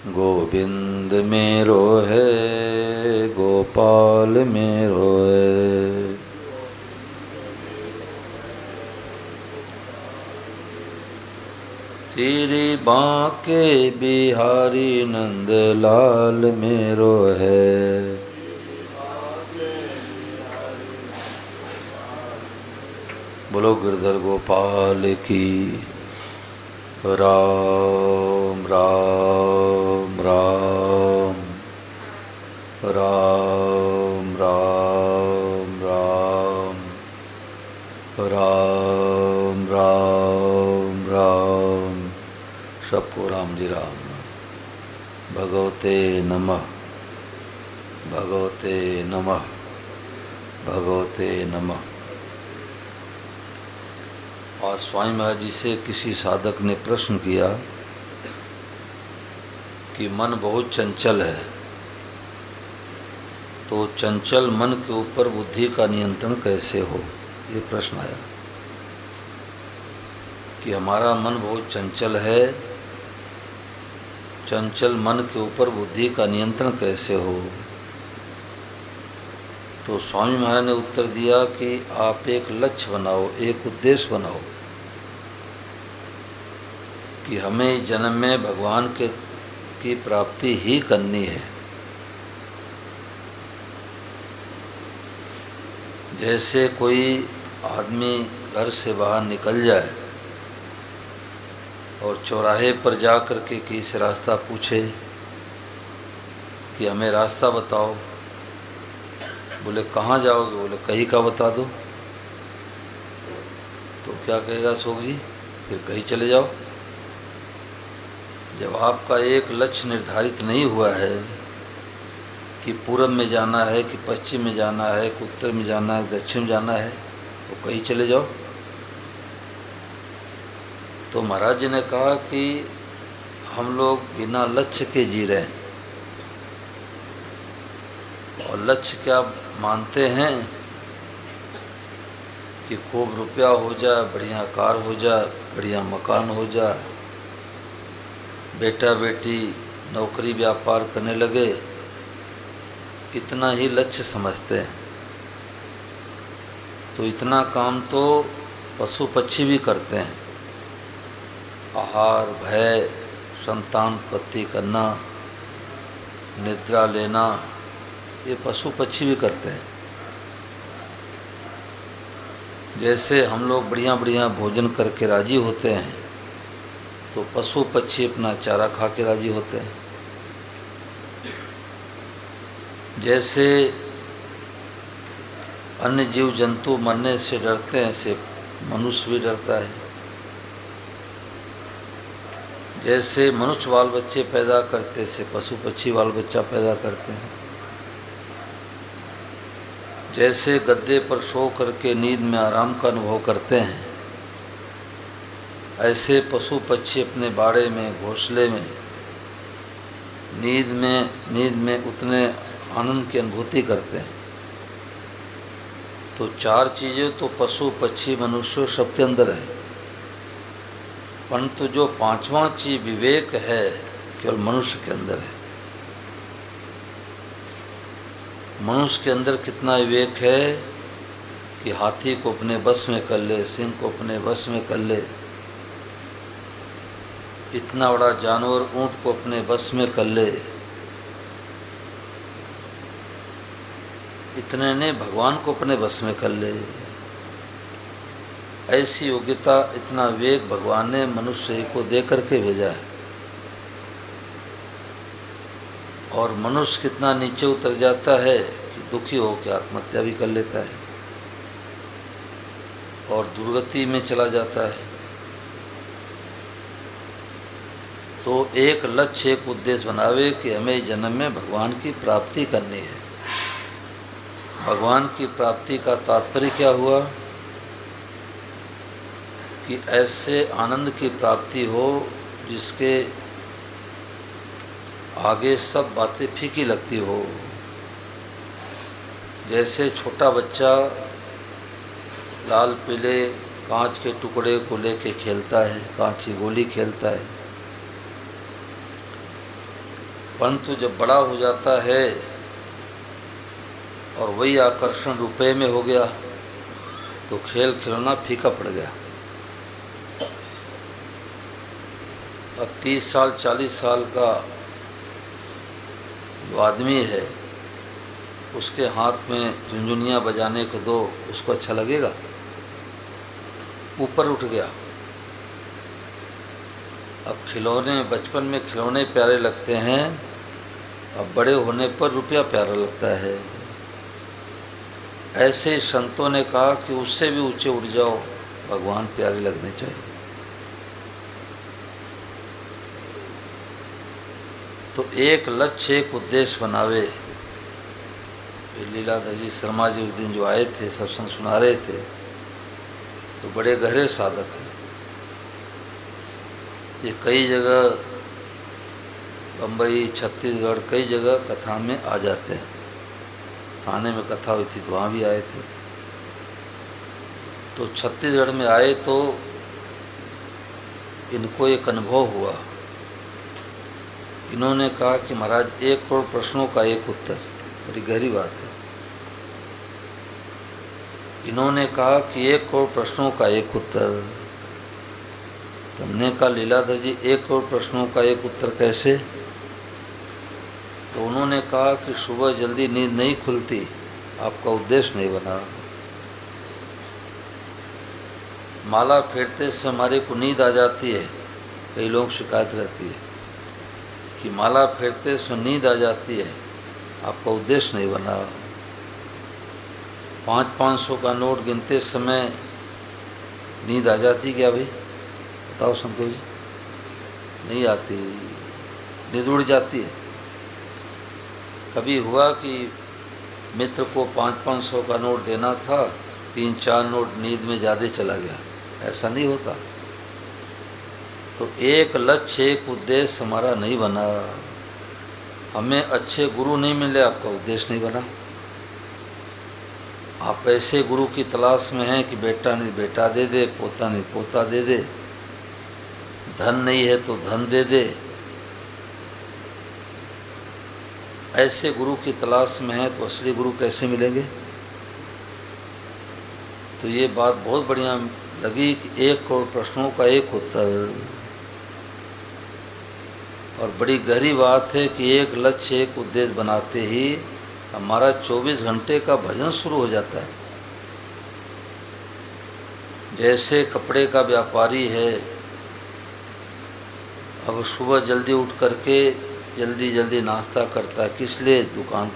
गोविंद मेरो है, गोपाल मेरो है। श्री बांके बिहारी नंद लाल मेरो है। बोलो गिरधर गोपाल की। राम राम राम राम राम राम राम राम राम। सबको राम जी राम। भगवते नमः, भगवते नमः, भगवते नमः। आज स्वामी महाराज जी से किसी साधक ने प्रश्न किया कि मन बहुत चंचल है, तो चंचल मन के ऊपर बुद्धि का नियंत्रण कैसे हो। ये प्रश्न आया कि हमारा मन बहुत चंचल है, चंचल मन के ऊपर बुद्धि का नियंत्रण कैसे हो। तो स्वामी महाराज ने उत्तर दिया कि आप एक लक्ष्य बनाओ, एक उद्देश्य बनाओ कि हमें जन्म में भगवान की प्राप्ति ही करनी है। जैसे कोई आदमी घर से बाहर निकल जाए और चौराहे पर जा कर के किसी से रास्ता पूछे कि हमें रास्ता बताओ। बोले कहाँ जाओगे? बोले कहीं का बता दो। तो क्या कहेगा अशोक जी? फिर कहीं चले जाओ। जब आपका एक लक्ष्य निर्धारित नहीं हुआ है कि पूरब में जाना है कि पश्चिम में जाना है कि उत्तर में जाना है दक्षिण में जाना है, तो कहीं चले जाओ। तो महाराज जी ने कहा कि हम लोग बिना लक्ष्य के जी रहे हैं। और लक्ष्य क्या मानते हैं कि खूब रुपया हो जाए, बढ़िया कार हो जाए, बढ़िया मकान हो जाए, बेटा बेटी नौकरी व्यापार करने लगे, इतना ही लक्ष्य समझते हैं। तो इतना काम तो पशु पक्षी भी करते हैं। आहार, भय, संतान उत्पत्ति करना, निद्रा लेना, ये पशु पक्षी भी करते हैं। जैसे हम लोग बढ़िया बढ़िया भोजन करके राजी होते हैं, तो पशु पक्षी अपना चारा खा के राजी होते हैं। जैसे अन्य जीव जंतु मरने से डरते हैं, ऐसे मनुष्य भी डरता है। जैसे मनुष्य बाल बच्चे पैदा करते, ऐसे पशु पक्षी बाल बच्चा पैदा करते हैं। जैसे गद्दे पर सो करके नींद में आराम का अनुभव करते हैं, ऐसे पशु पक्षी अपने बाड़े में, घोंसले में, नींद में उतने आनंद की अनुभूति करते हैं। तो चार चीज़ें तो पशु पक्षी मनुष्य सबके अंदर है, परंतु जो पांचवा चीज विवेक है केवल मनुष्य के अंदर है। मनुष्य के अंदर कितना विवेक है कि हाथी को अपने बस में कर ले, सिंह को अपने बस में कर ले, इतना बड़ा जानवर ऊंट को अपने बस में कर ले। इतने ने भगवान को अपने बस में कर ले। ऐसी योग्यता, इतना विवेक भगवान ने मनुष्य को दे करके भेजा है। और मनुष्य कितना नीचे उतर जाता है कि दुखी होकर आत्महत्या भी कर लेता है और दुर्गति में चला जाता है। तो एक लक्ष्य, एक उद्देश्य बनावे कि हमें जन्म में भगवान की प्राप्ति करनी है। भगवान की प्राप्ति का तात्पर्य क्या हुआ कि ऐसे आनंद की प्राप्ति हो जिसके आगे सब बातें फीकी लगती हो। जैसे छोटा बच्चा लाल पीले कांच के टुकड़े को लेके खेलता है, कांच की गोली खेलता है, परंतु जब बड़ा हो जाता है और वही आकर्षण रुपए में हो गया तो खेल खिलौना फीका पड़ गया। अब 30 साल 40 साल का जो आदमी है उसके हाथ में झुनझुनियाँ बजाने को दो, उसको अच्छा लगेगा? ऊपर उठ गया। अब खिलौने, बचपन में खिलौने प्यारे लगते हैं, अब बड़े होने पर रुपया प्यारा लगता है। ऐसे ही संतों ने कहा कि उससे भी ऊंचे उठ जाओ, भगवान प्यारे लगने चाहिए। तो एक लक्ष्य, एक उद्देश्य बनावे। लीलाधर जी शर्मा जी उस दिन जो आए थे, सत्संग सुना रहे थे, तो बड़े गहरे साधक हैं। ये कई जगह, बम्बई, छत्तीसगढ़, कई जगह कथा में आ जाते हैं। थाने में कथा हुई थी तो वहाँ भी आए थे। तो छत्तीसगढ़ में आए तो इनको एक अनुभव हुआ। इन्होंने कहा कि महाराज 1 करोड़ प्रश्नों का एक उत्तर, बड़ी गहरी बात है। इन्होंने कहा कि 1 करोड़ प्रश्नों का एक उत्तर। तुमने कहा लीलाधर जी 1 करोड़ प्रश्नों का एक उत्तर कैसे? तो उन्होंने कहा कि सुबह जल्दी नींद नहीं खुलती, आपका उद्देश्य नहीं बना। माला फेरते से हमारे को नींद आ जाती है। कई लोग शिकायत रहती है कि माला फेरते से नींद आ जाती है, आपका उद्देश्य नहीं बना। 500 का नोट गिनते समय नींद आ जाती क्या भाई? बताओ संतोष जी। नहीं आती, नींद उड़ जाती है। कभी हुआ कि मित्र को 500 का नोट देना था, 3-4 नोट नींद में ज़्यादा चला गया? ऐसा नहीं होता। तो एक लक्ष्य, एक उद्देश्य हमारा नहीं बना। हमें अच्छे गुरु नहीं मिले, आपका उद्देश्य नहीं बना। आप ऐसे गुरु की तलाश में हैं कि बेटा नहीं बेटा दे दे, पोता नहीं पोता दे दे, धन नहीं है तो धन दे दे। ऐसे गुरु की तलाश में है तो असली गुरु कैसे मिलेंगे? तो ये बात बहुत बढ़िया लगी कि 1 करोड़ प्रश्नों का एक उत्तर। और बड़ी गहरी बात है कि एक लक्ष्य, एक उद्देश्य बनाते ही हमारा 24 घंटे का भजन शुरू हो जाता है। जैसे कपड़े का व्यापारी है, अब सुबह जल्दी उठ करके जल्दी जल्दी नाश्ता करता है, किस लिए? दुकान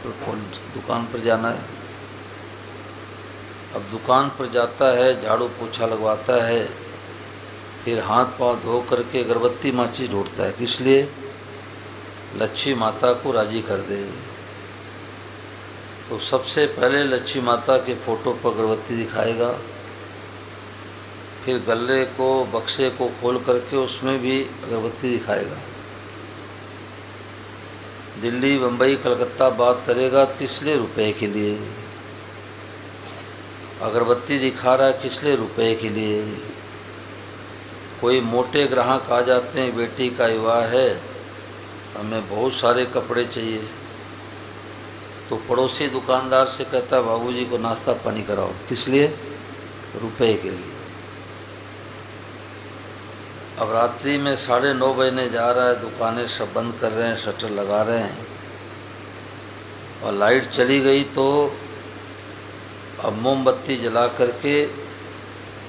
पर जाना है। अब दुकान पर जाता है, झाड़ू पोछा लगवाता है, फिर हाथ पांव धो करके अगरबत्ती माचिस ढूंढता है, किस लिए? लक्ष्मी माता को राजी कर दे। तो सबसे पहले लक्ष्मी माता के फोटो पर अगरबत्ती दिखाएगा, फिर गले को, बक्से को खोल करके उसमें भी अगरबत्ती दिखाएगा। दिल्ली, बम्बई, कलकत्ता बात करेगा तो किस लिए? रुपए के लिए। अगरबत्ती दिखा रहा है किस लिए? रुपए के लिए। कोई मोटे ग्राहक आ जाते हैं, बेटी का विवाह है, हमें बहुत सारे कपड़े चाहिए, तो पड़ोसी दुकानदार से कहता है बाबूजी को नाश्ता पानी कराओ, किस लिए? रुपए के लिए। अब रात्रि में 9:30 बजने जा रहा है, दुकानें सब बंद कर रहे हैं, शटर लगा रहे हैं, और लाइट चली गई तो अब मोमबत्ती जला करके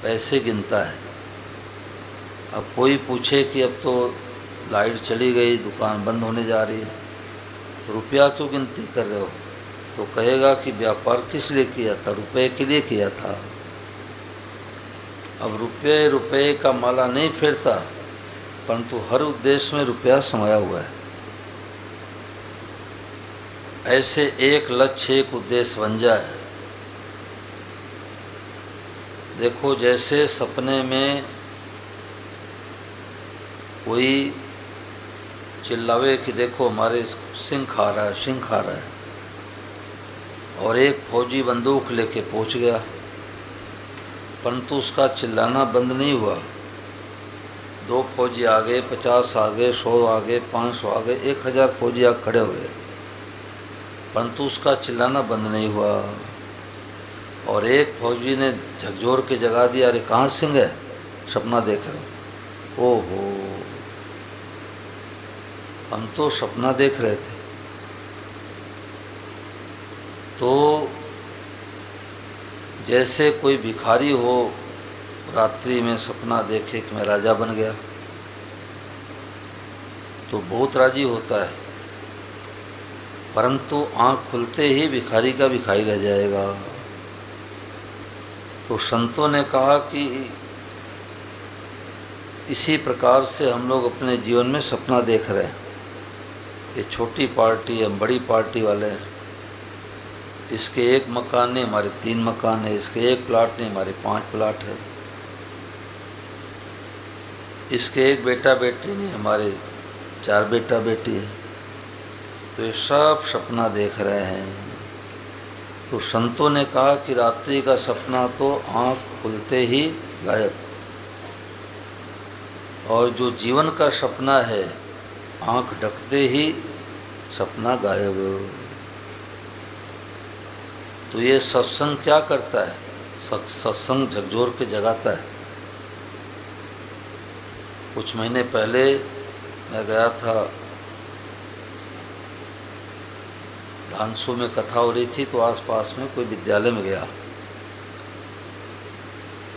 पैसे गिनता है। अब कोई पूछे कि अब तो लाइट चली गई, दुकान बंद होने जा रही है, तो रुपया क्यों गिनती कर रहे हो? तो कहेगा कि व्यापार किस लिए किया था? रुपए के लिए किया था। अब रुपये का माला नहीं फेरता, परंतु हर उद्देश्य में रुपया समाया हुआ है। ऐसे एक लक्ष्य, एक उद्देश्य बन जाए। देखो जैसे सपने में कोई चिल्लावे कि देखो हमारे सिंह खा रहा है, सिंह खा रहा है, और एक फौजी बंदूक लेके पहुंच गया, परंतु उसका चिल्लाना बंद नहीं हुआ। 2 फौजी आगे, 50 आगे, 100 आगे, 500 आगे, 1000 फौजी आगे खड़े हुए, परंतु उसका चिल्लाना बंद नहीं हुआ। और एक फौजी ने झकझोर के जगा दिया, अरे कहाँ सिंह है, सपना देख रहे हो। ओहो, हम तो सपना देख रहे थे। तो जैसे कोई भिखारी हो, रात्रि में सपना देखे कि मैं राजा बन गया, तो बहुत राजी होता है, परंतु आँख खुलते ही भिखारी का भिखारी रह जाएगा। तो संतों ने कहा कि इसी प्रकार से हम लोग अपने जीवन में सपना देख रहे हैं। ये छोटी पार्टी है, हम बड़ी पार्टी वाले हैं। इसके 1 मकान नहीं, हमारे 3 मकान है। इसके 1 प्लाट नहीं, हमारे 5 प्लाट है। इसके 1 बेटा बेटी नहीं, हमारे 4 बेटा बेटी है। तो ये सब सपना देख रहे हैं। तो संतों ने कहा कि रात्रि का सपना तो आँख खुलते ही गायब, और जो जीवन का सपना है आँख ढकते ही सपना गायब। तो ये सत्संग क्या करता है? सत्संग झकझोर के जगाता है। कुछ महीने पहले मैं गया था, धानसू में कथा हो रही थी, तो आसपास में कोई विद्यालय में गया,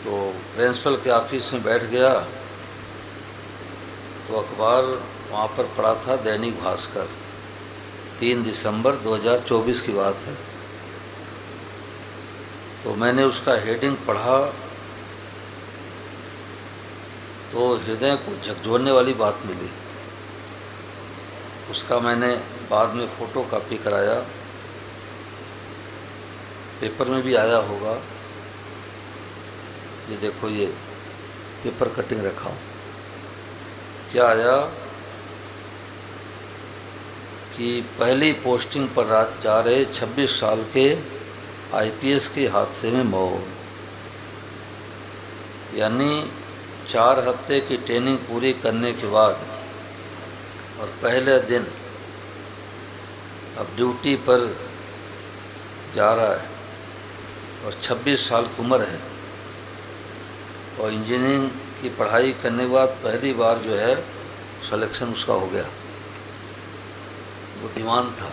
तो प्रिंसिपल के ऑफिस में बैठ गया, तो अखबार वहाँ पर पड़ा था, दैनिक भास्कर, 3 दिसंबर 2024 की बात है। तो मैंने उसका हेडिंग पढ़ा, तो हृदय को झकझोरने वाली बात मिली। उसका मैंने बाद में फ़ोटो कॉपी कराया, पेपर में भी आया होगा। ये देखो, ये पेपर कटिंग रखा हूँ। क्या आया कि पहली पोस्टिंग पर जा रहे 26 साल के आईपीएस के हादसे में मौत। यानी 4 हफ्ते की ट्रेनिंग पूरी करने के बाद और पहले दिन अब ड्यूटी पर जा रहा है, और 26 साल की उम्र है, और इंजीनियरिंग की पढ़ाई करने के बाद पहली बार जो है सिलेक्शन उसका हो गया। बुद्धिमान था,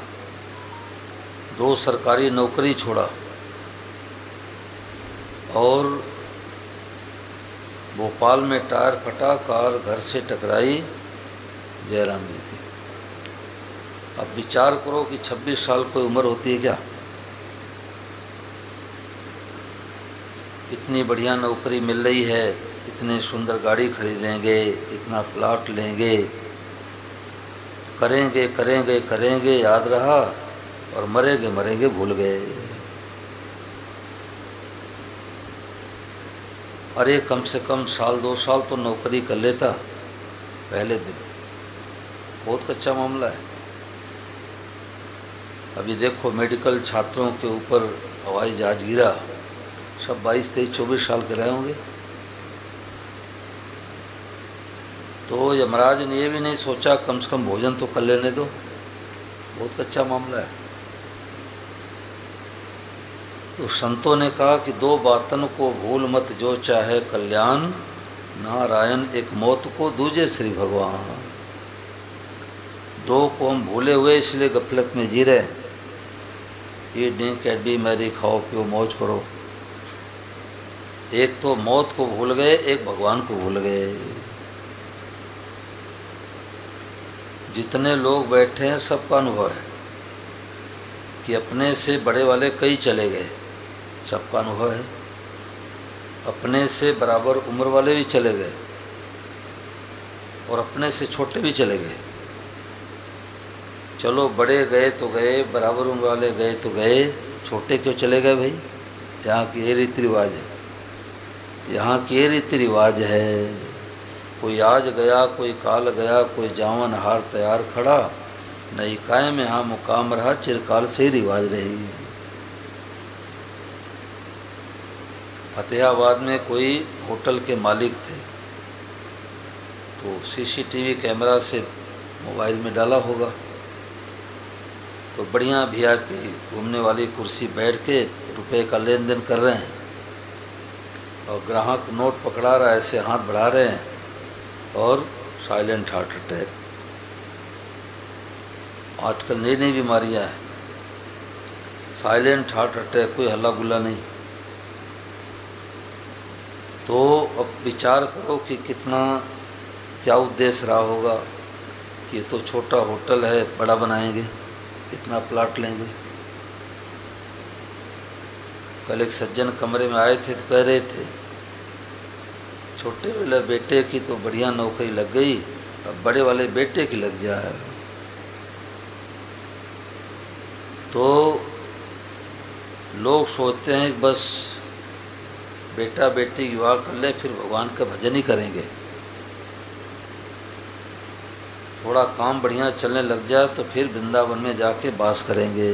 2 सरकारी नौकरी छोड़ा और भोपाल में टायर फटा, कार घर से टकराई, जयराम जी की। अब विचार करो कि 26 साल कोई उम्र होती है क्या? इतनी बढ़िया नौकरी मिल रही है, इतनी सुंदर गाड़ी खरीदेंगे, इतना प्लाट लेंगे, करेंगे करेंगे करेंगे, याद रहा, और मरेंगे मरेंगे भूल गए। अरे कम से कम 1-2 साल तो नौकरी कर लेता पहले दिन। बहुत कच्चा मामला है। अभी देखो, मेडिकल छात्रों के ऊपर हवाई जहाज गिरा, सब 22, 23, 24 साल के रहे होंगे। तो यमराज ने ये भी नहीं सोचा कम से कम भोजन तो कर लेने दो। बहुत कच्चा मामला है। तो संतों ने कहा कि 2 बातन को भूल मत जो चाहे कल्याण, नारायण एक मौत को दूजे श्री भगवान। 2 को हम भूले हुए इसलिए गफलत में जी रहे। ये ड्रिंक कैडी मैरी, खाओ पियो मौज करो। एक तो मौत को भूल गए, एक भगवान को भूल गए। जितने लोग बैठे हैं सबका अनुभव है कि अपने से बड़े वाले कई चले गए, सबका अनुभव है। अपने से बराबर उम्र वाले भी चले गए और अपने से छोटे भी चले गए। चलो, बड़े गए तो गए, बराबर उम्र वाले गए तो गए, छोटे क्यों चले गए भाई? यहाँ की ये रीति रिवाज है, यहाँ की ये रीति रिवाज है। कोई आज गया, कोई काल गया, कोई जावन हार तैयार खड़ा, नई कायम यहाँ मुकाम रहा, चिरकाल से ही रिवाज रही। फतेहाबाद में कोई होटल के मालिक थे, तो सीसीटीवी कैमरा से मोबाइल में डाला होगा। तो बढ़िया वीआईपी घूमने वाली कुर्सी बैठ के रुपए का लेन देन कर रहे हैं और ग्राहक नोट पकड़ा रहा है, ऐसे हाथ बढ़ा रहे हैं और साइलेंट हार्ट अटैक। आजकल नई नई बीमारियां हैं, साइलेंट हार्ट अटैक, कोई हल्ला गुल्ला नहीं। तो अब विचार करो कि कितना क्या उद्देश्य रहा होगा कि ये तो छोटा होटल है, बड़ा बनाएंगे, इतना प्लाट लेंगे। कल एक सज्जन कमरे में आए थे तो कह रहे थे छोटे वाले बेटे की तो बढ़िया नौकरी लग गई, अब बड़े वाले बेटे की लग जाए। तो लोग सोचते हैं कि बस बेटा बेटी विवाह कर ले फिर भगवान का भजन ही करेंगे, थोड़ा काम बढ़िया चलने लग जाए तो फिर वृंदावन में जाके वास करेंगे।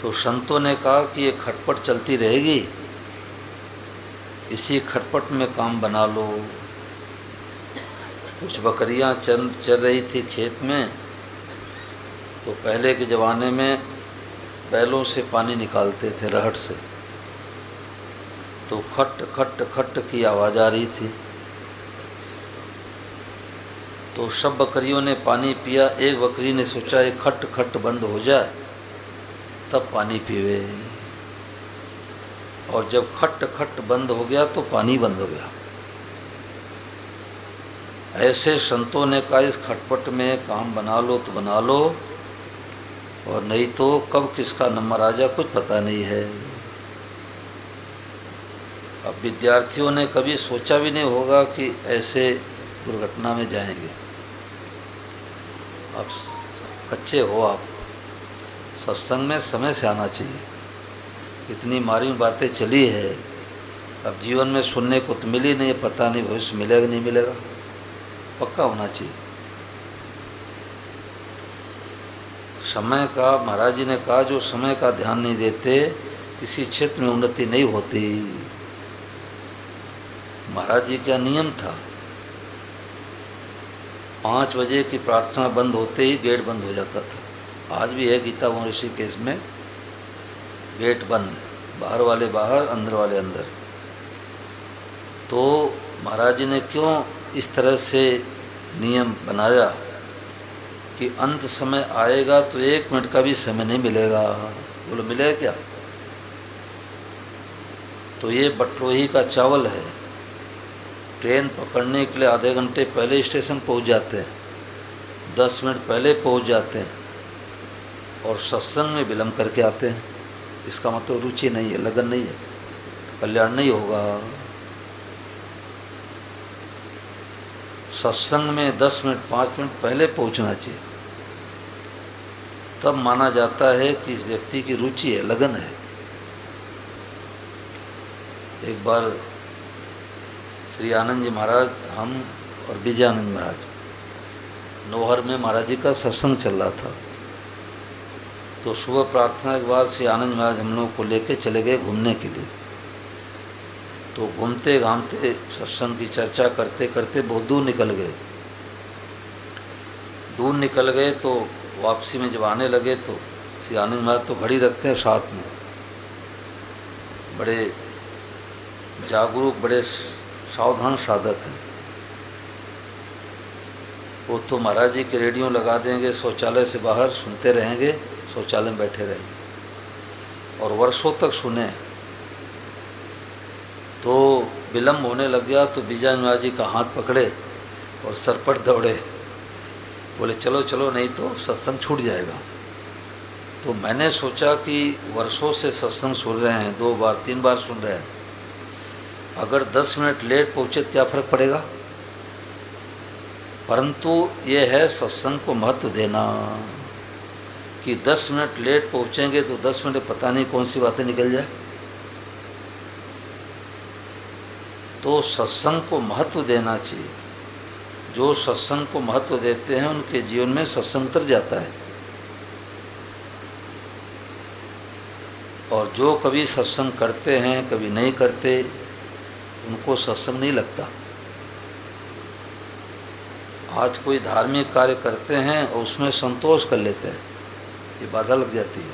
तो संतों ने कहा कि ये खटपट चलती रहेगी, इसी खटपट में काम बना लो। कुछ बकरियां चल रही थी खेत में, तो पहले के ज़माने में बैलों से पानी निकालते थे रहट से, तो खट खट खट की आवाज़ आ रही थी। तो सब बकरियों ने पानी पिया, एक बकरी ने सोचा ये खट खट बंद हो जाए तब पानी पीवे, और जब खट खट बंद हो गया तो पानी बंद हो गया। ऐसे संतों ने कहा इस खटपट में काम बना लो तो बना लो, और नहीं तो कब किसका नंबर आ जाए कुछ पता नहीं है। अब विद्यार्थियों ने कभी सोचा भी नहीं होगा कि ऐसे दुर्घटना में जाएंगे। अब कच्चे हो आप, सत्संग में समय से आना चाहिए। इतनी मारी बातें चली है, अब जीवन में सुनने को तो मिली नहीं, पता नहीं भविष्य मिलेगा नहीं मिलेगा, पक्का होना चाहिए। समय का, महाराज जी ने कहा जो समय का ध्यान नहीं देते किसी क्षेत्र में उन्नति नहीं होती। महाराज जी का नियम था 5 बजे की प्रार्थना बंद होते ही गेट बंद हो जाता था। आज भी है गीता ऋषिकेश में गेट बंद, बाहर वाले बाहर, अंदर वाले अंदर। तो महाराज जी ने क्यों इस तरह से नियम बनाया कि अंत समय आएगा तो 1 मिनट का भी समय नहीं मिलेगा। बोलो मिलेगा क्या? तो ये बटरोही का चावल है, ट्रेन पकड़ने के लिए आधे घंटे पहले स्टेशन पहुंच जाते हैं, 10 मिनट पहले पहुंच जाते हैं, और सत्संग में विलम्ब करके आते हैं। इसका मतलब रुचि नहीं है, लगन नहीं है, कल्याण नहीं होगा। सत्संग में 10 मिनट 5 मिनट पहले पहुंचना चाहिए, तब माना जाता है कि इस व्यक्ति की रुचि है, लगन है। एक बार श्री आनंद जी महाराज, हम और विजयानंद महाराज, नौहर में महाराज जी का सत्संग चल रहा था। तो सुबह प्रार्थना के बाद श्री आनंद महाराज हम लोगों को लेके चले गए घूमने के लिए। तो घूमते घामते सत्संग की चर्चा करते करते बहुत दूर निकल गए। दूर निकल गए तो वापसी में जब आने लगे तो श्री आनंद महाराज तो घड़ी रखते हैं साथ में, बड़े जागरूक, बड़े सावधान साधक हैं। वो तो महाराज जी के रेडियो लगा देंगे, शौचालय से बाहर सुनते रहेंगे, शौचालय में बैठे रहेंगे, और वर्षों तक सुने। तो विलम्ब होने लग गया तो विजय महाराज जी का हाथ पकड़े और सरपट दौड़े, बोले चलो चलो नहीं तो सत्संग छूट जाएगा। तो मैंने सोचा कि वर्षों से सत्संग सुन रहे हैं, 2 बार 3 बार सुन रहे हैं, अगर 10 मिनट लेट पहुँचे तो क्या फ़र्क पड़ेगा। परंतु ये है सत्संग को महत्व देना कि 10 मिनट लेट पहुँचेंगे तो 10 मिनट पता नहीं कौन सी बातें निकल जाए। तो सत्संग को महत्व देना चाहिए। जो सत्संग को महत्व देते हैं उनके जीवन में सत्संग उतर जाता है, और जो कभी सत्संग करते हैं कभी नहीं करते, उनको सत्संग नहीं लगता। आज कोई धार्मिक कार्य करते हैं और उसमें संतोष कर लेते हैं, ये बाधा लग जाती है।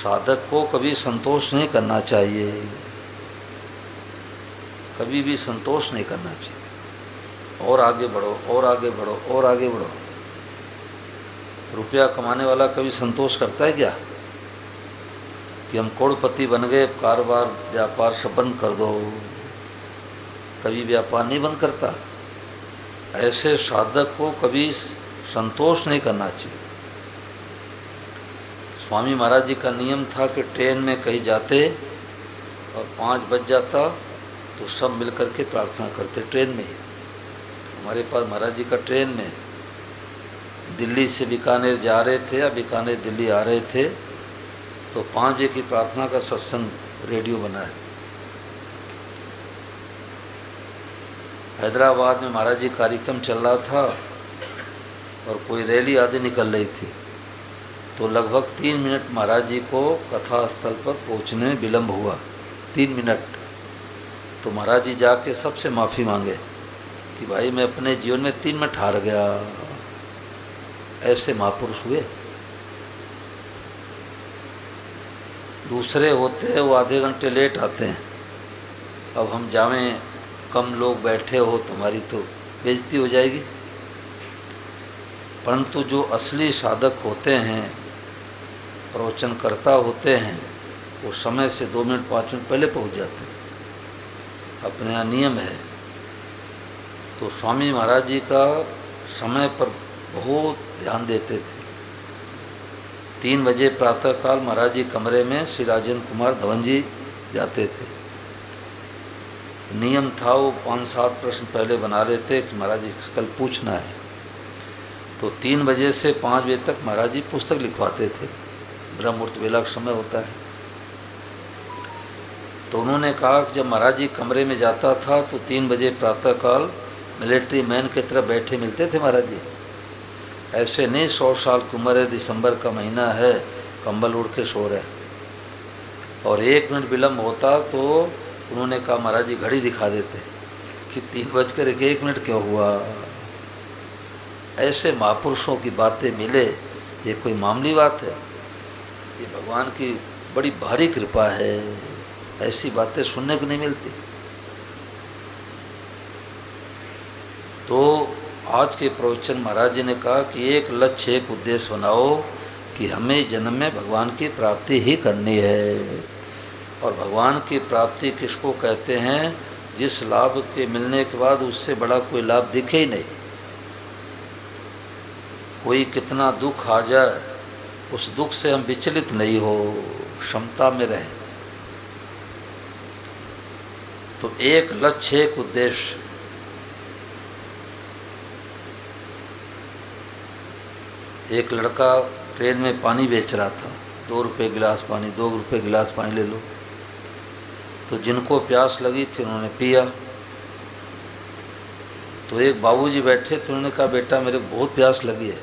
साधक को कभी संतोष नहीं करना चाहिए, कभी भी संतोष नहीं करना चाहिए। और आगे बढ़ो, और आगे बढ़ो, और आगे बढ़ो। रुपया कमाने वाला कभी संतोष करता है क्या कि हम करोड़पति बन गए, कारोबार व्यापार सब बंद कर दो? कभी व्यापार नहीं बंद करता। ऐसे साधक को कभी संतोष नहीं करना चाहिए। स्वामी महाराज जी का नियम था कि ट्रेन में कहीं जाते और 5 बज जाता तो सब मिलकर के प्रार्थना करते ट्रेन में ही। हमारे पास महाराज जी का ट्रेन में दिल्ली से बीकानेर जा रहे थे या बीकानेर दिल्ली आ रहे थे तो 5 बजे की प्रार्थना का सत्संग रेडियो बना है। हैदराबाद में महाराज जी कार्यक्रम चल रहा था और कोई रैली आदि निकल रही थी तो लगभग 3 मिनट महाराज जी को कथा स्थल पर पहुंचने में विलम्ब हुआ। 3 मिनट। तो महाराज जी जाके सबसे माफ़ी मांगे कि भाई मैं अपने जीवन में 3 मिनट हार गया। ऐसे महापुरुष हुए। दूसरे होते हैं वो आधे घंटे लेट आते हैं। अब हम जावें, कम लोग बैठे हो, तुम्हारी तो बेइज्जती हो जाएगी। परंतु जो असली साधक होते हैं, प्रवचनकर्ता होते हैं, वो समय से 2 मिनट 5 मिनट पहले पहुंच जाते हैं। अपने यहाँ नियम है। तो स्वामी महाराज जी का समय पर बहुत ध्यान देते थे। 3 बजे प्रातःकाल महाराज जी कमरे में श्री राजेंद्र कुमार धवन जी जाते थे। नियम था वो 5-7 प्रश्न पहले बना लेते कि महाराज जी कल पूछना है। तो 3 बजे से 5 बजे तक महाराज जी पुस्तक लिखवाते थे। ब्रह्म मुहूर्त वेला का समय होता है। तो उन्होंने कहा कि जब महाराज जी कमरे में जाता था तो 3 बजे प्रातःकाल मिलिट्री मैन की तरह बैठे मिलते थे महाराज जी। ऐसे नहीं 100 साल की उम्र है, दिसंबर का महीना है, कंबल उड़ के सो रहे। और 1 मिनट विलम्ब होता तो उन्होंने कहा महाराज जी घड़ी दिखा देते कि 3:01 क्यों हुआ। ऐसे महापुरुषों की बातें मिले, ये कोई मामूली बात है? ये भगवान की बड़ी भारी कृपा है। ऐसी बातें सुनने को नहीं मिलती। तो आज के प्रवचन महाराज जी ने कहा कि एक लक्ष्य, एक उद्देश्य बनाओ कि हमें जन्म में भगवान की प्राप्ति ही करनी है। और भगवान की प्राप्ति किसको कहते हैं? जिस लाभ के मिलने के बाद उससे बड़ा कोई लाभ दिखे ही नहीं। कोई कितना दुख आ जाए, उस दुख से हम विचलित नहीं हो, क्षमता में रहें। तो एक लक्ष्य, एक उद्देश्य। एक लड़का ट्रेन में पानी बेच रहा था, 2 रुपये गिलास पानी, 2 रुपये गिलास पानी ले लो। तो जिनको प्यास लगी थी उन्होंने पिया। तो एक बाबूजी बैठे थे, उन्होंने कहा बेटा मेरे को बहुत प्यास लगी है,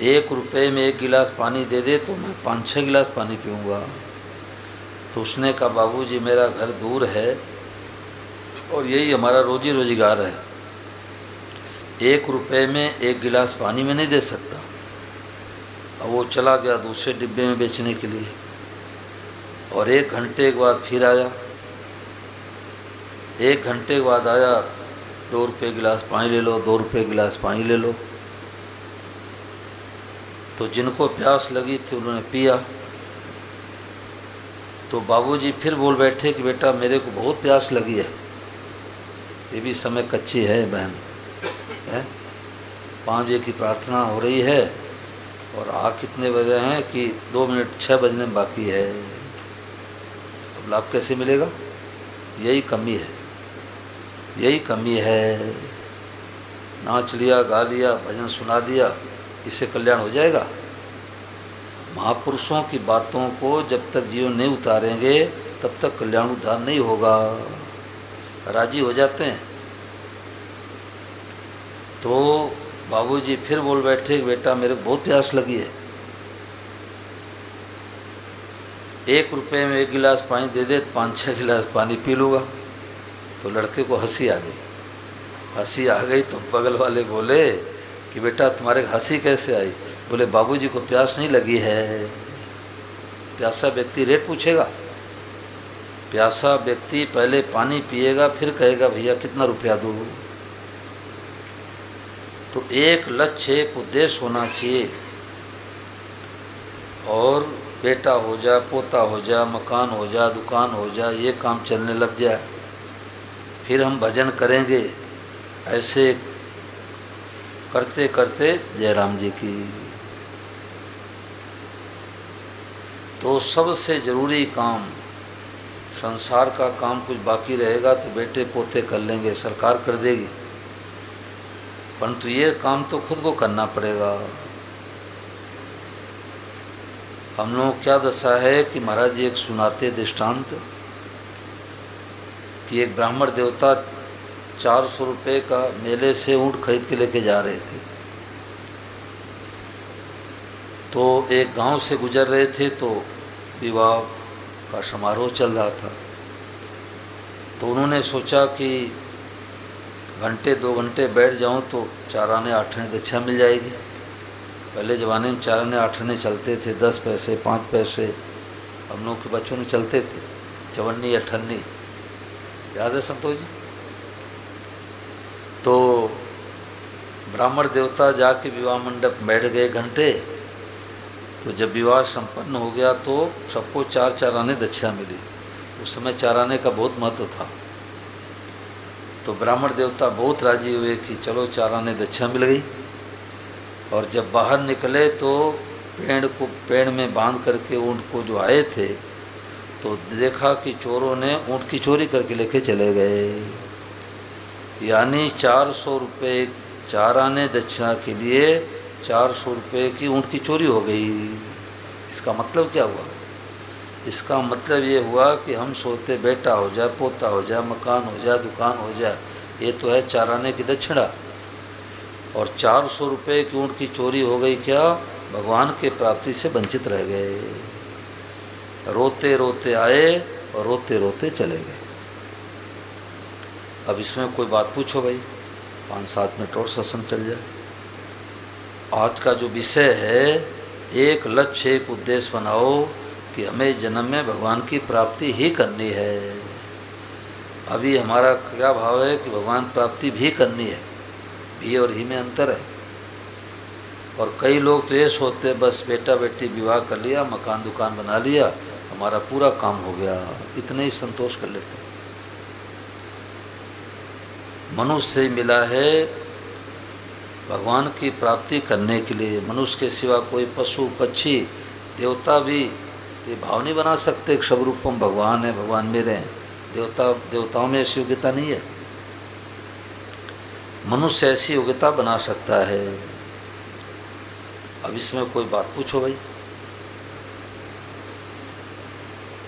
1 रुपये में 1 गिलास पानी दे दे तो मैं 5-6 गिलास पानी पीऊँगा। तो उसने कहा बाबूजी मेरा घर दूर है और यही हमारा रोजी रोजगार है, 1 रुपये में 1 गिलास पानी में नहीं दे सकता। अब वो चला गया दूसरे डिब्बे में बेचने के लिए और 1 घंटे के बाद फिर आया। 1 घंटे के बाद आया, 2 रुपये गिलास पानी ले लो, 2 रुपये गिलास पानी ले लो। तो जिनको प्यास लगी थी उन्होंने पिया। तो बाबूजी फिर बोल बैठे कि बेटा मेरे को बहुत प्यास लगी है, ये भी समय कच्ची है बहन है, 5 बजे की प्रार्थना हो रही है और कितने बजे हैं कि 2 मिनट 6 बजने में बाकी है। अब लाभ कैसे मिलेगा? यही कमी है, यही कमी है। नाच लिया, गा लिया, भजन सुना दिया, इससे कल्याण हो जाएगा? महापुरुषों की बातों को जब तक जीवन नहीं उतारेंगे तब तक कल्याण उद्धार नहीं होगा। राजी हो जाते हैं। तो बाबूजी फिर बोल बैठे कि बेटा मेरे को बहुत प्यास लगी है, 1 रुपये में 1 गिलास पानी दे दे, 5-6 गिलास पानी पी लूँगा। तो लड़के को हंसी आ गई। हंसी आ गई तो बगल वाले बोले कि बेटा तुम्हारे हंसी कैसे आई? बोले बाबूजी को प्यास नहीं लगी है। प्यासा व्यक्ति रेट पूछेगा? प्यासा व्यक्ति पहले पानी पिएगा फिर कहेगा भैया कितना रुपया दूँ। तो एक लक्ष्य, एक उद्देश्य होना चाहिए। और बेटा हो जा, पोता हो जा, मकान हो जा, दुकान हो जा, ये काम चलने लग जाए, फिर हम भजन करेंगे। ऐसे करते करते जयराम जी की। तो सबसे ज़रूरी काम, संसार का काम कुछ बाकी रहेगा तो बेटे पोते कर लेंगे, सरकार कर देगी, परंतु ये काम तो खुद को करना पड़ेगा। हम लोग क्या दशा है कि महाराज जी एक सुनाते दृष्टांत कि एक ब्राह्मण देवता 400 रुपये का मेले से ऊँट खरीद के लेके जा रहे थे। तो एक गांव से गुजर रहे थे तो विवाह का समारोह चल रहा था। तो उन्होंने सोचा कि घंटे 2 घंटे बैठ जाऊं तो 4 आने 8 आने दक्षिणा मिल जाएगी। पहले ज़माने में 4 आने 8 आने चलते थे, 10 पैसे 5 पैसे, हम लोग के बच्चों में चलते थे, चवन्नी अठन्नी, याद है संतोष जी? तो ब्राह्मण देवता जाके विवाह मंडप बैठ गए घंटे। तो जब विवाह संपन्न हो गया तो सबको 4-4 आने दक्षिणा मिली। उस समय 4 आने का बहुत महत्व था। तो ब्राह्मण देवता बहुत राजी हुए कि चलो 4 आने दक्षिणा मिल गई। और जब बाहर निकले तो पेड़ में बांध करके ऊँट को जो आए थे तो देखा कि चोरों ने ऊँट की चोरी करके लेके चले गए। यानी 400 रुपये 4 आने दक्षिणा के लिए 400 रुपये की ऊँट की चोरी हो गई। इसका मतलब क्या हुआ? इसका मतलब ये हुआ कि हम सोचते बेटा हो जाए, पोता हो जाए, मकान हो जाए, दुकान हो जाए, ये तो है 4 आने की दक्षिणा, और 400 रुपये की ऊँट की चोरी हो गई। क्या? भगवान के प्राप्ति से वंचित रह गए। रोते रोते आए और रोते रोते चले गए। अब इसमें कोई बात पूछो भाई, 5-7 मिनट और सत्संग चल जाए। आज का जो विषय है, एक लक्ष्य एक उद्देश्य बनाओ कि हमें जन्म में भगवान की प्राप्ति ही करनी है। अभी हमारा क्या भाव है कि भगवान प्राप्ति भी करनी है, भी और ही में अंतर है। और कई लोग तो ये सोचते बस बेटा बेटी विवाह कर लिया, मकान दुकान बना लिया, हमारा पूरा काम हो गया, इतने ही संतोष कर लेते। मनुष्य से मिला है भगवान की प्राप्ति करने के लिए। मनुष्य के सिवा कोई पशु पक्षी देवता भी ये भाव नहीं बना सकते कि सबरूपम भगवान है, भगवान मेरे हैं। देवताओं में ऐसी योग्यता नहीं है। मनुष्य ऐसी योग्यता बना सकता है। अब इसमें कोई बात पूछो भाई,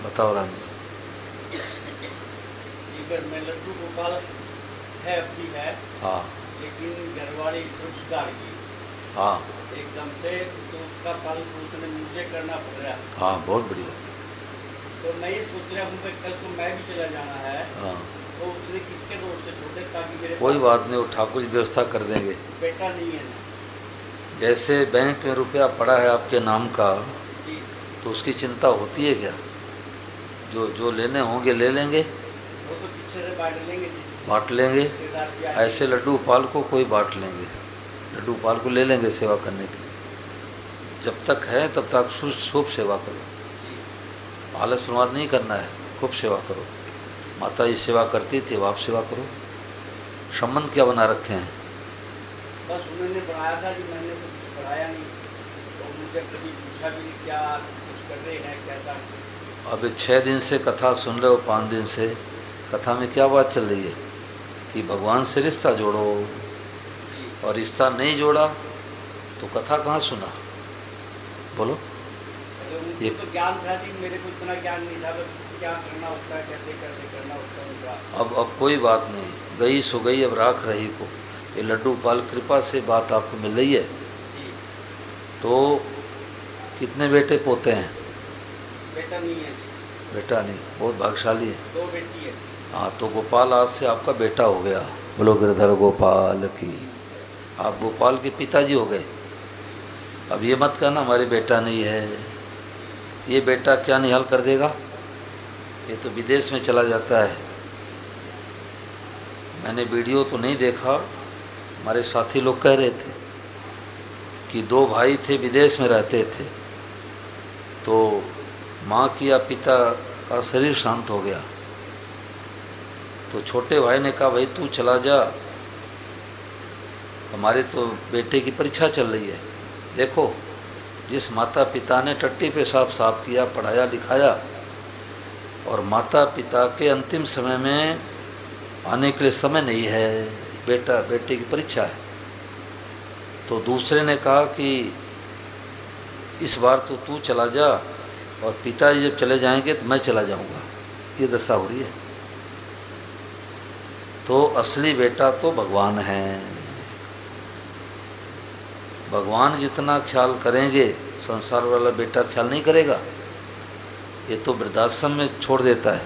बताओ राम जी। में लड्डू गोपाल है अपनी है, हाँ, लेकिन घरवाली सुधार की, हाँ, एकदम से तो उसका पालन पोषण मुझे करना पड़ रहा है। हाँ, बहुत बढ़िया। तो मैं ये सोच रहा हूँ कि कल को मैं भी चला जाना है, हाँ, तो उसने किसके दोस्त से छोटे, ताकि मेरे कोई बात नहीं, वो ठाकुर जी व्यवस्था कर देंगे। बेटा नहीं है ना, जैसे बैंक में रुपया पड़ा है आपके नाम का, जी, तो उसकी चिंता होती है क्या? जो लेने होंगे ले लेंगे, वो तो पीछे से बांट लेंगे जी, बांट लेंगे। रिश्तेदार भी आएंगे। ऐसे लड्डू गोपाल को कोई बांट लेंगे, लड्डू गोपाल को ले लेंगे सेवा करने के लिए। जब तक है तब तक खूब सेवा करो, जी, आलस प्रमाद नहीं करना है, खूब सेवा करो। माता जी सेवा करती थी, अब आप सेवा करो। संबंध क्या बना रखे हैं? बस उन्होंने बढ़ाया था जी, मैंने तो कुछ बढ़ाया नहीं, तो मुझे कभी पूछा भी नहीं क्या कुछ कर रहे हैं कैसा। अब 6 दिन से कथा सुन रहे हो, 5 दिन से कथा में क्या बात चल रही है कि भगवान से रिश्ता जोड़ो, और रिश्ता नहीं जोड़ा तो कथा कहाँ सुना? बोलो। ये तो ज्ञान था जी, मेरे को इतना ज्ञान नहीं था, बस क्या करना होता है, कैसे कैसे करना होता है उनका। अब कोई बात नहीं, गई सो गई, अब राख रही को। ये लड्डू गोपाल कृपा से बात आपको मिल रही है। तो कितने बेटे पोते हैं? बेटा नहीं है जी। बेटा नहीं, बहुत भाग्यशाली है। 2 बेटी है। हाँ, तो गोपाल आज से आपका बेटा हो गया। बोलो गिरधर गोपाल की। आप गोपाल के पिताजी हो गए। अब ये मत कहना हमारे बेटा नहीं है, ये बेटा क्या निहाल कर देगा, ये तो विदेश में चला जाता है। मैंने वीडियो तो नहीं देखा, हमारे साथी लोग कह रहे थे कि 2 भाई थे, विदेश में रहते थे, तो माँ की या पिता का शरीर शांत हो गया, तो छोटे भाई ने कहा भाई तू चला जा, हमारे तो बेटे की परीक्षा चल रही है। देखो जिस माता पिता ने टट्टी पेशाब साफ किया, पढ़ाया लिखाया, और माता पिता के अंतिम समय में आने के लिए समय नहीं है, बेटे की परीक्षा है, तो दूसरे ने कहा कि इस बार तो तू चला जा और पिताजी जब चले जाएंगे तो मैं चला जाऊंगा। ये दशा हो रही है। तो असली बेटा तो भगवान है। भगवान जितना ख्याल करेंगे संसार वाला बेटा ख्याल नहीं करेगा, ये तो वृद्धाश्रम में छोड़ देता है।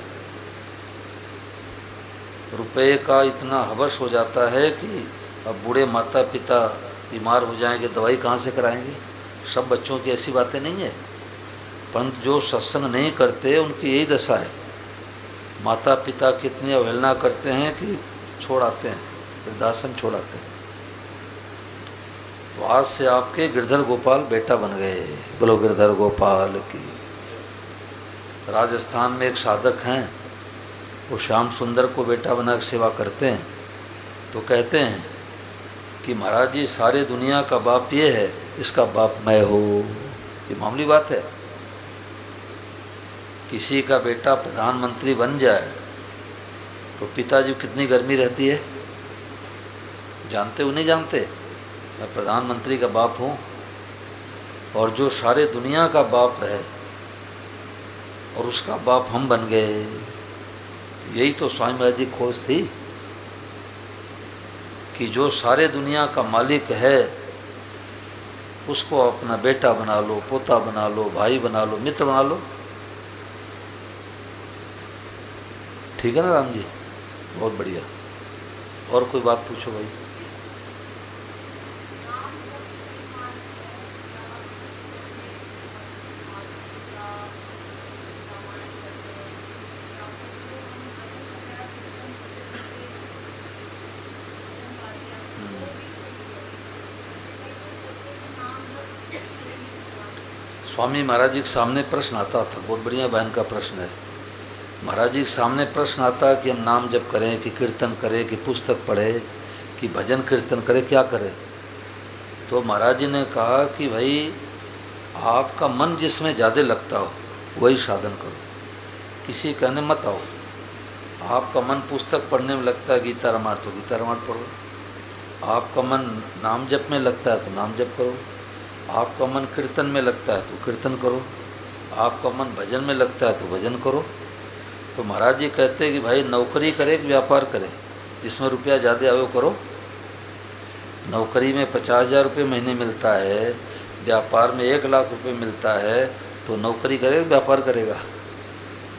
रुपए का इतना हवस हो जाता है कि अब बूढ़े माता पिता बीमार हो जाएंगे, दवाई कहाँ से कराएंगे। सब बच्चों की ऐसी बातें नहीं है, परंतु जो सत्संग नहीं करते उनकी यही दशा है। माता पिता कितनी अवहेलना करते हैं कि छोड़ आते हैं, वृद्धाश्रम छोड़ आते हैं। तो आज से आपके गिरधर गोपाल बेटा बन गए। बोलो गिरधर गोपाल की। राजस्थान में एक साधक हैं, वो श्याम सुंदर को बेटा बना के सेवा करते हैं, तो कहते हैं कि महाराज जी सारे दुनिया का बाप ये है, इसका बाप मैं हूँ। ये मामूली बात है। किसी का बेटा प्रधानमंत्री बन जाए तो पिताजी कितनी गर्मी रहती है, जानते हो नहीं जानते। मैं प्रधानमंत्री का बाप हूँ, और जो सारे दुनिया का बाप है और उसका बाप हम बन गए। यही तो स्वामी महाराज जी खोज थी कि जो सारे दुनिया का मालिक है उसको अपना बेटा बना लो, पोता बना लो, भाई बना लो, मित्र बना लो। ठीक है ना राम जी, बहुत बढ़िया। और कोई बात पूछो भाई। स्वामी महाराज जी के सामने प्रश्न आता था, बहुत बढ़िया बहन का प्रश्न है। महाराज जी के सामने प्रश्न आता कि हम नाम जप करें कि कीर्तन करें कि पुस्तक पढ़े कि भजन कीर्तन करें, क्या करें। तो महाराज जी ने कहा कि भाई आपका मन जिसमें ज़्यादा लगता हो वही साधन करो, किसी कहने मत आओ। आपका मन पुस्तक पढ़ने में लगता है, गीता रामायण तो गीता रामायण पढ़ो। आपका मन नाम जप में लगता है तो नाम जप करो। आपका मन कीर्तन में लगता है तो कीर्तन करो। आपका मन भजन में लगता है तो भजन करो। तो महाराज जी कहते हैं कि भाई नौकरी करे कि व्यापार करे, जिसमें रुपया ज़्यादा आवे वो करो। नौकरी में 50,000 रुपये महीने मिलता है, व्यापार में 1 लाख रुपये मिलता है, तो नौकरी करेगा व्यापार करेगा,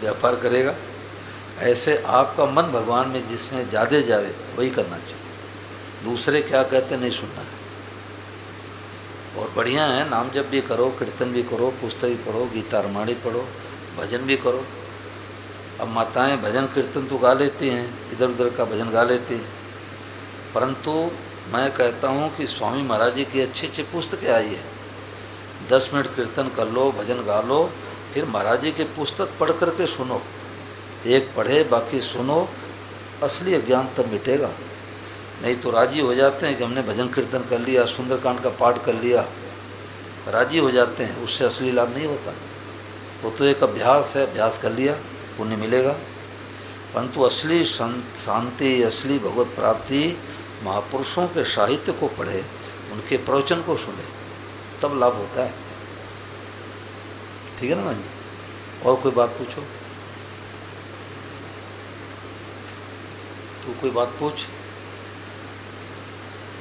व्यापार करेगा। ऐसे आपका मन भगवान में जिसमें ज़्यादा जावे वही करना चाहिए। दूसरे क्या कहते नहीं सुनना है। और बढ़िया है, नाम जप भी करो, कीर्तन भी करो, पुस्तक भी पढ़ो, गीता रामायण पढ़ो, भजन भी करो। अब माताएं भजन कीर्तन तो गा लेती हैं, इधर उधर का भजन गा लेती हैं, परंतु मैं कहता हूँ कि स्वामी महाराज जी की अच्छी अच्छी पुस्तकें आई है। 10 मिनट कीर्तन कर लो, भजन गा लो, फिर महाराज जी की पुस्तक पढ़ करके सुनो। एक पढ़े बाकी सुनो, असली अज्ञान तब मिटेगा। नहीं तो राजी हो जाते हैं कि हमने भजन कीर्तन कर लिया, सुंदरकांड का पाठ कर लिया, राजी हो जाते हैं, उससे असली लाभ नहीं होता। वो तो एक अभ्यास है, अभ्यास कर लिया पुण्य मिलेगा, परंतु असली शांति, असली भगवत प्राप्ति महापुरुषों के साहित्य को पढ़े, उनके प्रवचन को सुने, तब लाभ होता है। ठीक है ना जी। और कोई बात पूछो, तू कोई बात पूछ।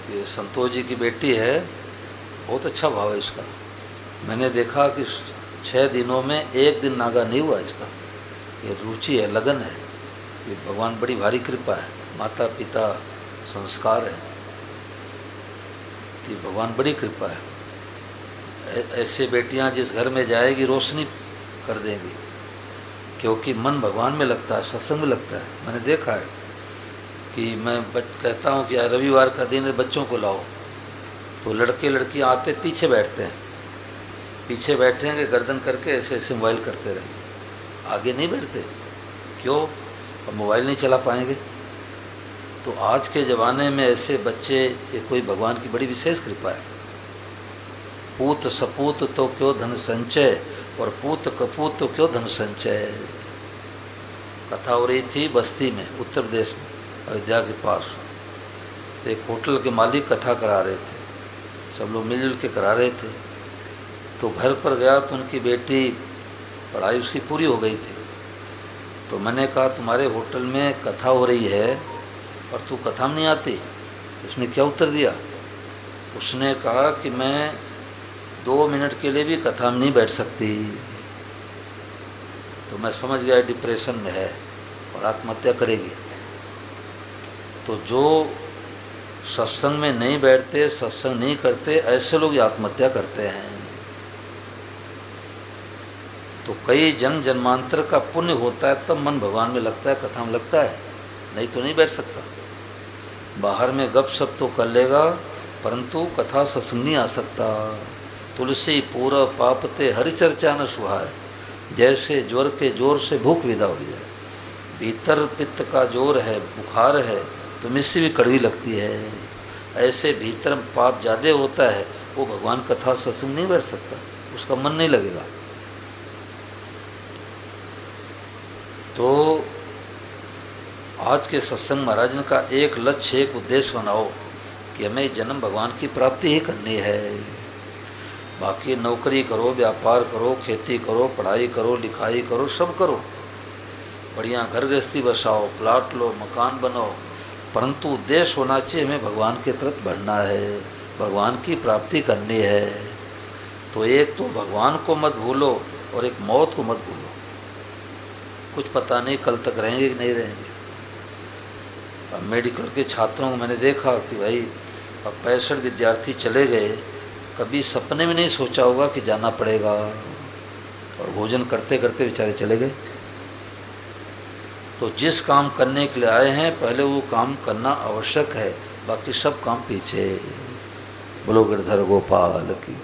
ये संतोष जी की बेटी है, बहुत अच्छा भाव है इसका। मैंने देखा कि 6 दिनों में 1 दिन नागा नहीं हुआ इसका। ये रुचि है, लगन है, ये भगवान बड़ी भारी कृपा है। माता पिता संस्कार है कि भगवान बड़ी कृपा है। ऐसे बेटियां जिस घर में जाएगी रोशनी कर देंगी, क्योंकि मन भगवान में लगता है, सत्संग में लगता है। मैंने देखा है कि मैं कहता हूँ कि यार रविवार का दिन है, बच्चों को लाओ, तो लड़के लड़कियाँ आते पीछे बैठते हैं, पीछे बैठेंगे गर्दन करके ऐसे ऐसे मोबाइल करते रहेंगे, आगे नहीं बैठते। क्यों? अब मोबाइल नहीं चला पाएंगे। तो आज के ज़माने में ऐसे बच्चे, ये कोई भगवान की बड़ी विशेष कृपा है। पूत सपूत तो क्यों धन संचय, और पूत कपूत तो क्यों धन संचय। कथा हो रही थी बस्ती में, उत्तर प्रदेश में, अयोध्या के पास। एक होटल के मालिक कथा करा रहे थे, सब लोग मिलजुल के करा रहे थे। तो घर पर गया तो उनकी बेटी, पढ़ाई उसकी पूरी हो गई थी। तो मैंने कहा तुम्हारे होटल में कथा हो रही है और तू कथा में नहीं आती? उसने क्या उत्तर दिया? उसने कहा कि मैं 2 मिनट के लिए भी कथा में नहीं बैठ सकती। तो मैं समझ गया डिप्रेशन में है और आत्महत्या करेगी। तो जो सत्संग में नहीं बैठते, सत्संग नहीं करते, ऐसे लोग आत्महत्या करते हैं। तो कई जन्म जन्मांतर का पुण्य होता है तब मन भगवान में लगता है, कथा में लगता है, नहीं तो नहीं बैठ सकता। बाहर में गप सप तो कर लेगा, परंतु कथा सत्संग नहीं आ सकता। तुलसी पूरा पापते हरि चर्चा न सुहाय, जैसे ज्वर के जोर से भूख विदा हो जाए। भीतर पित्त का जोर है, बुखार है, तो मिस्सी भी कड़वी लगती है। ऐसे भीतर पाप ज़्यादा होता है, वो भगवान कथा सत्संग नहीं बैठ सकता, उसका मन नहीं लगेगा। तो आज के सत्संग महाराज का एक लक्ष्य, एक उद्देश्य बनाओ कि हमें जन्म भगवान की प्राप्ति ही करनी है। बाकी नौकरी करो, व्यापार करो, खेती करो, पढ़ाई करो, लिखाई करो, सब करो, बढ़िया घर गृहस्थी बसाओ, प्लाट लो, मकान बनाओ, परंतु उद्देश्य होना चाहिए हमें भगवान की तरफ बढ़ना है, भगवान की प्राप्ति करनी है। तो एक तो भगवान को मत भूलो और एक मौत को मत भूलो। कुछ पता नहीं कल तक रहेंगे कि नहीं रहेंगे। अब मेडिकल के छात्रों को मैंने देखा कि भाई अब 65 विद्यार्थी चले गए, कभी सपने में नहीं सोचा होगा कि जाना पड़ेगा, और भोजन करते करते बेचारे चले गए। तो जिस काम करने के लिए आए हैं पहले वो काम करना आवश्यक है, बाकी सब काम पीछे। बोलो गिरधर गोपाल की।